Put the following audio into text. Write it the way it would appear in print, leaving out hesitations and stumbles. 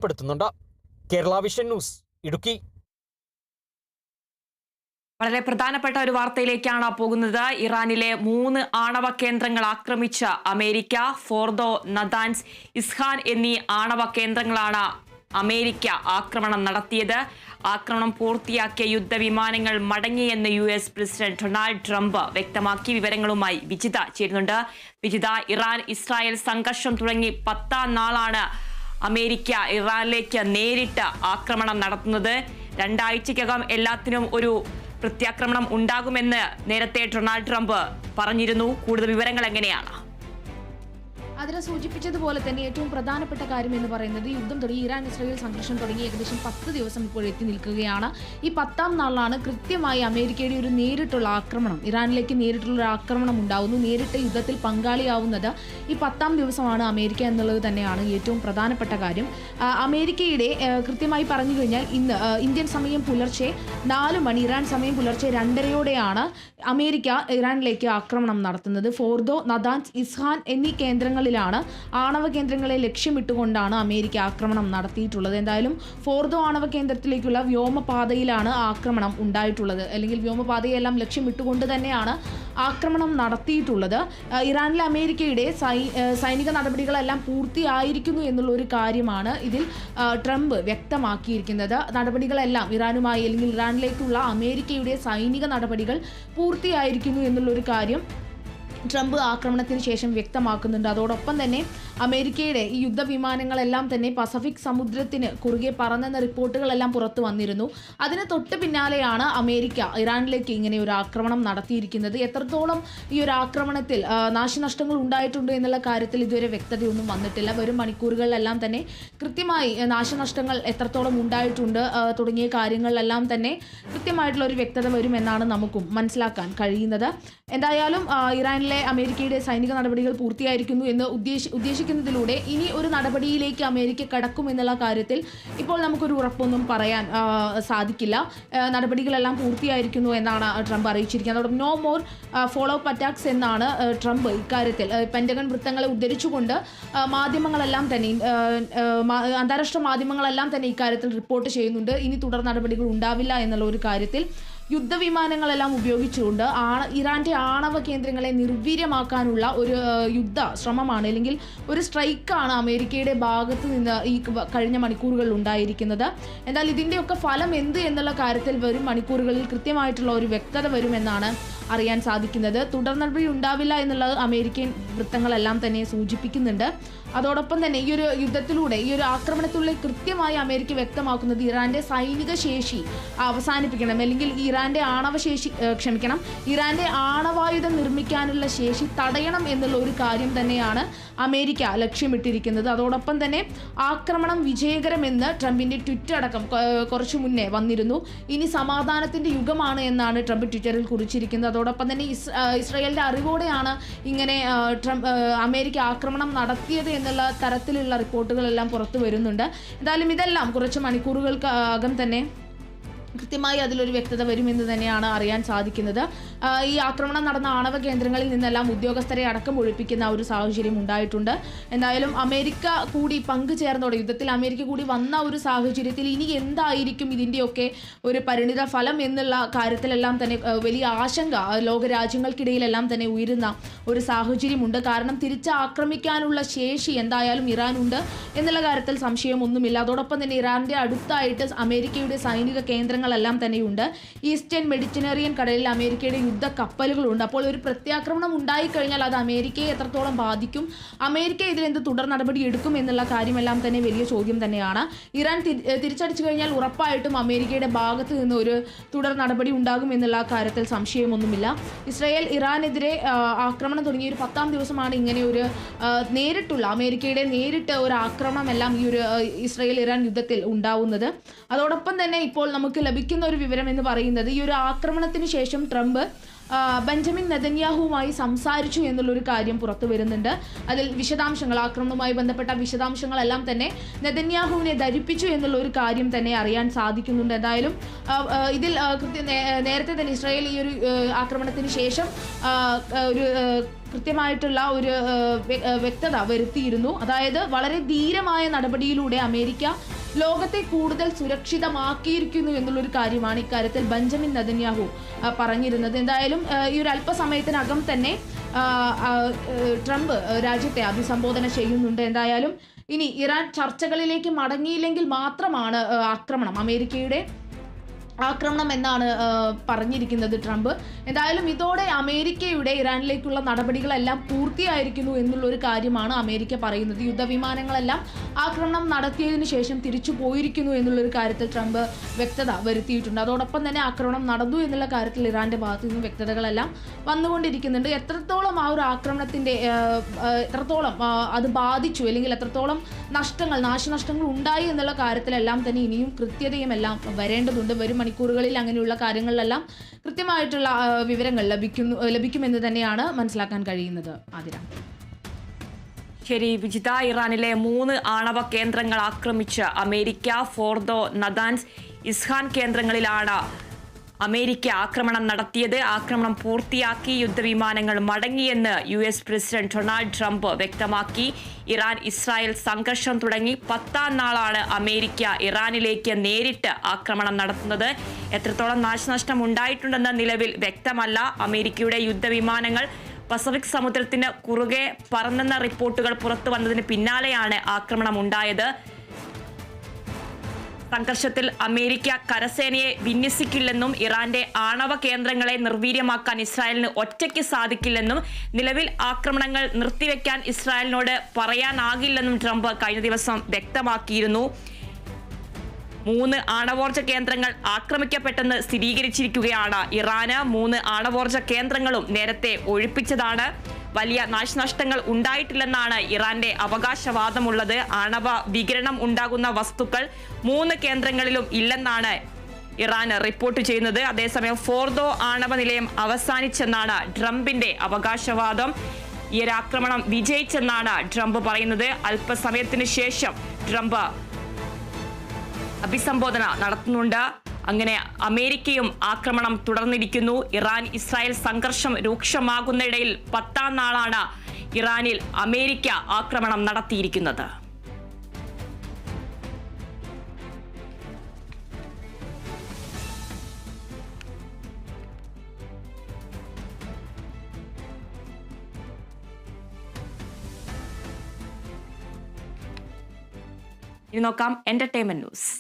പ്പെടുത്തുന്നുണ്ട്. Kerala vision news, Idukki. വളരെ പ്രധാനപ്പെട്ട ഒരു വാർത്തയിലേക്കാണ് പോകുന്നത്. ഇറാനിലെ 3 ആണവ കേന്ദ്രങ്ങൾ ആക്രമിച്ച അമേരിക്ക. ഫോർദോ, നദാൻസ്, ഇസ്ഹാൻ എന്നീ ആണവ കേന്ദ്രങ്ങളാണ് അമേരിക്ക ആക്രമണം നടത്തിയത്. ആക്രമണം പൂർത്തിയാക്കിയ യുദ്ധവിമാനങ്ങൾ മടങ്ങിയെന്ന് US പ്രസിഡന്റ് ഡൊണാൾഡ് ട്രംപ് വ്യക്തമാക്കി. വിവരങ്ങളുമായി വിജിത ചേരുന്നുണ്ട്. വിജിത, ഇറാൻ ഇസ്രായേൽ സംഘർഷം തുടങ്ങി 10ാം നാളാണ് അമേരിക്ക ഇറാനിലേക്ക് നേരിട്ട് ആക്രമണം നടത്തുന്നത്. 2 ആഴ്ചയ്ക്കകം എല്ലാത്തിനും ഒരു പ്രത്യാക്രമണം ഉണ്ടാകുമെന്ന് നേരത്തെ ഡൊണാൾഡ് ട്രംപ് പറഞ്ഞിരുന്നു. കൂടുതൽ വിവരങ്ങൾ എങ്ങനെയാണ്? അതിനെ സൂചിപ്പിച്ചതുപോലെ തന്നെ ഏറ്റവും പ്രധാനപ്പെട്ട കാര്യം എന്ന് പറയുന്നത് യുദ്ധം തുടങ്ങി ഇറാൻ ഇസ്രായേൽ സംഘർഷം തുടങ്ങി ഏകദേശം 10 ദിവസം ഇപ്പോൾ എത്തി നിൽക്കുകയാണ്. ഈ 10ാം നാളിലാണ് കൃത്യമായി അമേരിക്കയുടെ ഒരു നേരിട്ടുള്ള ആക്രമണം, ഇറാനിലേക്ക് നേരിട്ടുള്ള ആക്രമണം ഉണ്ടാകുന്നു. നേരിട്ട് യുദ്ധത്തിൽ പങ്കാളിയാവുന്നത് ഈ 10ാം ദിവസമാണ് അമേരിക്ക എന്നുള്ളത് തന്നെയാണ് ഏറ്റവും പ്രധാനപ്പെട്ട കാര്യം. അമേരിക്കയുടെ കൃത്യമായി പറഞ്ഞു കഴിഞ്ഞാൽ ഇന്ന് ഇന്ത്യൻ സമയം പുലർച്ചെ 4 മണി, ഇറാൻ സമയം പുലർച്ചെ 2:30യോടെയാണ് അമേരിക്ക ഇറാനിലേക്ക് ആക്രമണം നടത്തുന്നത്. ഫോർദോ, നദാൻസ്, ഇസ്ഹാൻ എന്നീ കേന്ദ്രങ്ങളിൽ ആണവ കേന്ദ്രങ്ങളെ ലക്ഷ്യമിട്ടുകൊണ്ടാണ് അമേരിക്ക ആക്രമണം നടത്തിയിട്ടുള്ളത്. എന്തായാലും ഫോർദോ ആണവ കേന്ദ്രത്തിലേക്കുള്ള വ്യോമപാതയിലാണ് ആക്രമണം ഉണ്ടായിട്ടുള്ളത്, അല്ലെങ്കിൽ വ്യോമപാതയെല്ലാം ലക്ഷ്യമിട്ടുകൊണ്ട് തന്നെയാണ് ആക്രമണം നടത്തിയിട്ടുള്ളത്. ഇറാനിലെ അമേരിക്കയുടെ സൈനിക നടപടികളെല്ലാം പൂർത്തിയായിരിക്കുന്നു എന്നുള്ള ഒരു കാര്യമാണ് ഇതിൽ ട്രംപ് വ്യക്തമാക്കിയിരിക്കുന്നത്. നടപടികളെല്ലാം ഇറാനുമായി, അല്ലെങ്കിൽ ഇറാനിലേക്കുള്ള അമേരിക്കയുടെ സൈനിക നടപടികൾ പൂർത്തിയായിരിക്കുന്നു എന്നുള്ളൊരു കാര്യം ട്രംപ് ആക്രമണത്തിന് ശേഷം വ്യക്തമാക്കുന്നുണ്ട്. അതോടൊപ്പം തന്നെ അമേരിക്കയുടെ ഈ യുദ്ധവിമാനങ്ങളെല്ലാം തന്നെ പസഫിക് സമുദ്രത്തിന് കുറുകെ പറന്നെന്ന റിപ്പോർട്ടുകളെല്ലാം പുറത്തു വന്നിരുന്നു. അതിന് തൊട്ട് പിന്നാലെയാണ് അമേരിക്ക ഇറാനിലേക്ക് ഇങ്ങനെ ഒരു ആക്രമണം നടത്തിയിരിക്കുന്നത്. എത്രത്തോളം ഈ ഒരു ആക്രമണത്തിൽ നാശനഷ്ടങ്ങൾ ഉണ്ടായിട്ടുണ്ട് എന്നുള്ള കാര്യത്തിൽ ഇതുവരെ വ്യക്തതയൊന്നും വന്നിട്ടില്ല. വരും മണിക്കൂറുകളിലെല്ലാം തന്നെ കൃത്യമായി നാശനഷ്ടങ്ങൾ എത്രത്തോളം ഉണ്ടായിട്ടുണ്ട് തുടങ്ങിയ കാര്യങ്ങളിലെല്ലാം തന്നെ കൃത്യമായിട്ടുള്ള ഒരു വ്യക്തത വരുമെന്നാണ് നമുക്കും മനസ്സിലാക്കാൻ കഴിയുന്നത്. എന്തായാലും ഇറാനിലെ അമേരിക്കയുടെ സൈനിക നടപടികൾ പൂർത്തിയായിരിക്കുന്നു എന്ന് ഉദ്ദേശിക്കുന്നതിലൂടെ ഇനി ഒരു നടപടിയിലേക്ക് അമേരിക്ക കടക്കുമെന്നുള്ള കാര്യത്തിൽ ഇപ്പോൾ നമുക്കൊരു ഉറപ്പൊന്നും പറയാൻ സാധിക്കില്ല. നടപടികളെല്ലാം പൂർത്തിയായിരിക്കുന്നു എന്നാണ് ട്രംപ് അറിയിച്ചിരിക്കുന്നത്. അതോടൊപ്പം no more follow up attacks എന്നാണ് ട്രംപ് ഇക്കാര്യത്തിൽ പെന്റഗൺ വൃത്തങ്ങളെ ഉദ്ധരിച്ചുകൊണ്ട് മാധ്യമങ്ങളെല്ലാം തന്നെ, അന്താരാഷ്ട്ര മാധ്യമങ്ങളെല്ലാം തന്നെ ഇക്കാര്യത്തിൽ റിപ്പോർട്ട് ചെയ്യുന്നുണ്ട്. ഇനി തുടർ നടപടികൾ ഉണ്ടാവില്ല എന്നുള്ള ഒരു കാര്യത്തിൽ യുദ്ധവിമാനങ്ങളെല്ലാം ഉപയോഗിച്ചുകൊണ്ട് ഇറാന്റെ ആണവ കേന്ദ്രങ്ങളെ നിർവീര്യമാക്കാനുള്ള ഒരു യുദ്ധ ശ്രമമാണ്, അല്ലെങ്കിൽ ഒരു സ്ട്രൈക്കാണ് അമേരിക്കയുടെ ഭാഗത്ത് നിന്ന് ഈ കഴിഞ്ഞ മണിക്കൂറുകളിൽ ഉണ്ടായിരിക്കുന്നത്. എന്നാൽ ഇതിൻ്റെയൊക്കെ ഫലം എന്ത് എന്നുള്ള കാര്യത്തിൽ വരും മണിക്കൂറുകളിൽ കൃത്യമായിട്ടുള്ള ഒരു വ്യക്തത വരുമെന്നാണ് അറിയാൻ സാധിക്കുന്നത്. തുടർ നടപടി ഉണ്ടാവില്ല എന്നുള്ളത് അമേരിക്കൻ വൃത്തങ്ങളെല്ലാം തന്നെ സൂചിപ്പിക്കുന്നുണ്ട്. അതോടൊപ്പം തന്നെ ഈ ഒരു യുദ്ധത്തിലൂടെ, ഈ ഒരു ആക്രമണത്തിലൂടെ കൃത്യമായി അമേരിക്ക വ്യക്തമാക്കുന്നത് ഇറാന്റെ സൈനിക ശേഷി അവസാനിപ്പിക്കണം, അല്ലെങ്കിൽ ഇറാന്റെ ആണവായുധം നിർമ്മിക്കാനുള്ള ശേഷി തടയണം എന്നുള്ള ഒരു കാര്യം തന്നെയാണ് അമേരിക്ക ലക്ഷ്യമിട്ടിരിക്കുന്നത്. അതോടൊപ്പം തന്നെ ആക്രമണം വിജയകരമെന്ന് ട്രംപിന്റെ ട്വിറ്റർ അടക്കം കുറച്ചു മുന്നേ വന്നിരുന്നു. ഇനി സമാധാനത്തിന്റെ യുഗമാണ് എന്നാണ് ട്രംപ് ട്വിറ്ററിൽ കുറിച്ചിരിക്കുന്നത്. അതോടൊപ്പം തന്നെ ഇസ്രായേലിന്റെ അറിവോടെയാണ് ഇങ്ങനെ അമേരിക്ക ആക്രമണം നടത്തിയത് എന്നുള്ള തരത്തിലുള്ള റിപ്പോർട്ടുകളെല്ലാം പുറത്തു വരുന്നുണ്ട്. എന്തായാലും ഇതെല്ലാം കുറച്ച് മണിക്കൂറുകൾക്ക് അകം തന്നെ കൃത്യമായി അതിലൊരു വ്യക്തത വരുമെന്ന് തന്നെയാണ് അറിയാൻ സാധിക്കുന്നത്. ഈ ആക്രമണം നടന്ന ആണവ കേന്ദ്രങ്ങളിൽ നിന്നെല്ലാം ഉദ്യോഗസ്ഥരെ അടക്കം ഒഴിപ്പിക്കുന്ന ഒരു സാഹചര്യം ഉണ്ടായിട്ടുണ്ട്. എന്തായാലും അമേരിക്ക കൂടി പങ്കുചേർന്നോടെ, യുദ്ധത്തിൽ അമേരിക്ക കൂടി വന്ന ഒരു സാഹചര്യത്തിൽ ഇനി എന്തായിരിക്കും ഇതിൻ്റെയൊക്കെ ഒരു പരിണിത ഫലം എന്നുള്ള കാര്യത്തിലെല്ലാം തന്നെ വലിയ ആശങ്ക ലോകരാജ്യങ്ങൾക്കിടയിലെല്ലാം തന്നെ ഉയരുന്ന ഒരു സാഹചര്യമുണ്ട്. കാരണം തിരിച്ച് ആക്രമിക്കാനുള്ള ശേഷി എന്തായാലും ഇറാനുണ്ട് എന്നുള്ള കാര്യത്തിൽ സംശയമൊന്നുമില്ല. അതോടൊപ്പം തന്നെ ഇറാന്റെ അടുത്തായിട്ട് അമേരിക്കയുടെ സൈനിക കേന്ദ്രങ്ങളെല്ലാം തന്നെയുണ്ട്. ഈസ്റ്റേൺ മെഡിറ്ററേനിയൻ കടലിൽ അമേരിക്കയുടെ യുദ്ധ കപ്പലുകളുണ്ട്. അപ്പോൾ ഒരു പ്രത്യാക്രമണം ഉണ്ടായിക്കഴിഞ്ഞാൽ അത് അമേരിക്കയെ എത്രത്തോളം ബാധിക്കും, അമേരിക്ക ഇതിലെന്ത് തുടർ നടപടി എടുക്കും എന്നുള്ള കാര്യമെല്ലാം തന്നെ വലിയ ചോദ്യം തന്നെയാണ്. ഇറാൻ തിരിച്ചടിച്ചു കഴിഞ്ഞാൽ ഉറപ്പായിട്ടും അമേരിക്കയുടെ ഭാഗത്ത് നിന്ന് ഒരു തുടർ നടപടി ഉണ്ടാകും എന്നുള്ള കാര്യത്തിൽ സംശയമൊന്നുമില്ല. ഇസ്രായേൽ ഇറാനെതിരെ ആക്രമണം തുടങ്ങിയ ഒരു 10ാം ദിവസമാണ് ഇങ്ങനെ ഒരു നേരിട്ടുള്ള അമേരിക്കയുടെ നേരിട്ട് ഒരു ആക്രമണം എല്ലാം ഈ ഒരു ഇസ്രായേൽ ഇറാൻ യുദ്ധത്തിൽ ഉണ്ടാവുന്നത്. അതോടൊപ്പം തന്നെ ഇപ്പോൾ നമുക്ക് ലഭിക്കുന്ന ഒരു വിവരം എന്ന് പറയുന്നത്, ഈ ഒരു ആക്രമണത്തിന് ശേഷം ട്രംപ് ബെഞ്ചമിൻ നെതന്യാഹുവുമായി സംസാരിച്ചു എന്നുള്ളൊരു കാര്യം പുറത്തു വരുന്നുണ്ട്. അതിൽ വിശദാംശങ്ങൾ, ആക്രമണവുമായി ബന്ധപ്പെട്ട വിശദാംശങ്ങളെല്ലാം തന്നെ നെതന്യാഹുവിനെ ധരിപ്പിച്ചു എന്നുള്ള ഒരു കാര്യം തന്നെ അറിയാൻ സാധിക്കുന്നുണ്ട്. എന്തായാലും ഇതിൽ നേരത്തെ തന്നെ ഇസ്രായേൽ ഈ ഒരു ആക്രമണത്തിന് ശേഷം ഒരു കൃത്യമായിട്ടുള്ള ഒരു വ്യക്തത വരുത്തിയിരുന്നു. അതായത് വളരെ ധീരമായ നടപടിയിലൂടെ അമേരിക്ക ലോകത്തെ കൂടുതൽ സുരക്ഷിതമാക്കിയിരിക്കുന്നു എന്നുള്ളൊരു കാര്യമാണ് ഇക്കാര്യത്തിൽ ബെഞ്ചമിൻ നെതന്യാഹു പറഞ്ഞിരുന്നത്. എന്തായാലും ഈ ഒരു അല്പസമയത്തിനകം തന്നെ ട്രംപ് രാജ്യത്തെ അഭിസംബോധന ചെയ്യുന്നുണ്ട്. എന്തായാലും ഇനി ഇറാൻ ചർച്ചകളിലേക്ക് മടങ്ങിയില്ലെങ്കിൽ മാത്രമാണ് അമേരിക്കയുടെ ആക്രമണം എന്നാണ് പറഞ്ഞിരിക്കുന്നത് ട്രംപ്. എന്തായാലും ഇതോടെ അമേരിക്കയുടെ ഇറാനിലേക്കുള്ള നടപടികളെല്ലാം പൂർത്തിയായിരിക്കുന്നു എന്നുള്ളൊരു കാര്യമാണ് അമേരിക്ക പറയുന്നത്. യുദ്ധവിമാനങ്ങളെല്ലാം ആക്രമണം നടത്തിയതിനു ശേഷം തിരിച്ചു പോയിരിക്കുന്നു എന്നുള്ളൊരു കാര്യത്തിൽ ട്രംപ് വ്യക്തത വരുത്തിയിട്ടുണ്ട്. അതോടൊപ്പം തന്നെ ആക്രമണം നടന്നു എന്നുള്ള കാര്യത്തിൽ ഇറാന്റെ ഭാഗത്തു നിന്നും വ്യക്തതകളെല്ലാം വന്നുകൊണ്ടിരിക്കുന്നുണ്ട്. എത്രത്തോളം ആ ഒരു ആക്രമണത്തിന്റെ എത്രത്തോളം അത് ബാധിച്ചു, അല്ലെങ്കിൽ എത്രത്തോളം നാശനഷ്ടങ്ങൾ ഉണ്ടായി എന്നുള്ള കാര്യത്തിലെല്ലാം തന്നെ ഇനിയും കൃത്യതയും എല്ലാം വരേണ്ടതുണ്ട്. വരും മണിക്കൂറുകളിൽ അങ്ങനെയുള്ള കാര്യങ്ങളിലെല്ലാം കൃത്യമായിട്ടുള്ള വിവരങ്ങൾ ലഭിക്കുമെന്ന് തന്നെയാണ് മനസ്സിലാക്കാൻ കഴിയുന്നത്. ആതിര. ശരി വിജിത, ഇറാനിലെ 3 ആണവ കേന്ദ്രങ്ങൾ ആക്രമിച്ച അമേരിക്ക, ഫോർദോ, നദാൻസ്, ഇസ്ഹാൻ കേന്ദ്രങ്ങളിലാണ് അമേരിക്ക ആക്രമണം നടത്തിയത്. ആക്രമണം പൂർത്തിയാക്കി യുദ്ധവിമാനങ്ങൾ മടങ്ങിയെന്ന് US പ്രസിഡന്റ് ഡൊണാൾഡ് ട്രംപ് വ്യക്തമാക്കി. ഇറാൻ ഇസ്രായേൽ സംഘർഷം തുടങ്ങി 10ാം നാളാണ് അമേരിക്ക ഇറാനിലേക്ക് നേരിട്ട് ആക്രമണം നടത്തുന്നത്. എത്രത്തോളം നാശനഷ്ടം ഉണ്ടായിട്ടുണ്ടെന്ന് നിലവിൽ വ്യക്തമല്ല. അമേരിക്കയുടെ യുദ്ധവിമാനങ്ങൾ പസഫിക് സമുദ്രത്തിന് കുറുകെ പറന്നെന്ന റിപ്പോർട്ടുകൾ പുറത്തു വന്നതിന് പിന്നാലെയാണ് ആക്രമണം ഉണ്ടായത്. സംഘർഷത്തിൽ അമേരിക്ക കരസേനയെ വിന്യസിക്കില്ലെന്നും ഇറാന്റെ ആണവ കേന്ദ്രങ്ങളെ നിർവീര്യമാക്കാൻ ഇസ്രായേലിന് ഒറ്റയ്ക്ക് സാധിക്കില്ലെന്നും നിലവിൽ ആക്രമണങ്ങൾ നിർത്തിവെക്കാൻ ഇസ്രായേലിനോട് പറയാനാകില്ലെന്നും ട്രംപ് കഴിഞ്ഞ ദിവസം വ്യക്തമാക്കിയിരുന്നു. 3 ആണവോർജ കേന്ദ്രങ്ങൾ ആക്രമിക്കപ്പെട്ടെന്ന് സ്ഥിരീകരിച്ചിരിക്കുകയാണ് ഇറാന്. 3 ആണവോർജ കേന്ദ്രങ്ങളും നേരത്തെ ഒഴിപ്പിച്ചതാണ്. വലിയ നാശനഷ്ടങ്ങൾ ഉണ്ടായിട്ടില്ലെന്നാണ് ഇറാന്റെ അവകാശവാദമുള്ളത്. ആണവ വികിരണം ഉണ്ടാകുന്ന വസ്തുക്കൾ 3 കേന്ദ്രങ്ങളിലും ഇല്ലെന്നാണ് ഇറാൻ റിപ്പോർട്ട് ചെയ്യുന്നത്. അതേസമയം ഫോർദോ ആണവ നിലയം അവസാനിച്ചെന്നാണ് ട്രംപിന്റെ അവകാശവാദം. ഈ ഒരു ആക്രമണം വിജയിച്ചെന്നാണ് ട്രംപ് പറയുന്നത്. അല്പസമയത്തിന് ശേഷം ട്രംപ് അഭിസംബോധന നടത്തുന്നുണ്ട്. അങ്ങനെ അമേരിക്കയും ആക്രമണം തുടർന്നിരിക്കുന്നു. ഇറാൻ ഇസ്രായേൽ സംഘർഷം രൂക്ഷമാകുന്നതിനിടയിൽ 10ാം നാളാണ് ഇറാനിൽ അമേരിക്ക ആക്രമണം നടത്തിയിരിക്കുന്നത്. ഇനി നോക്കാം എന്റർടൈൻമെന്റ് ന്യൂസ്.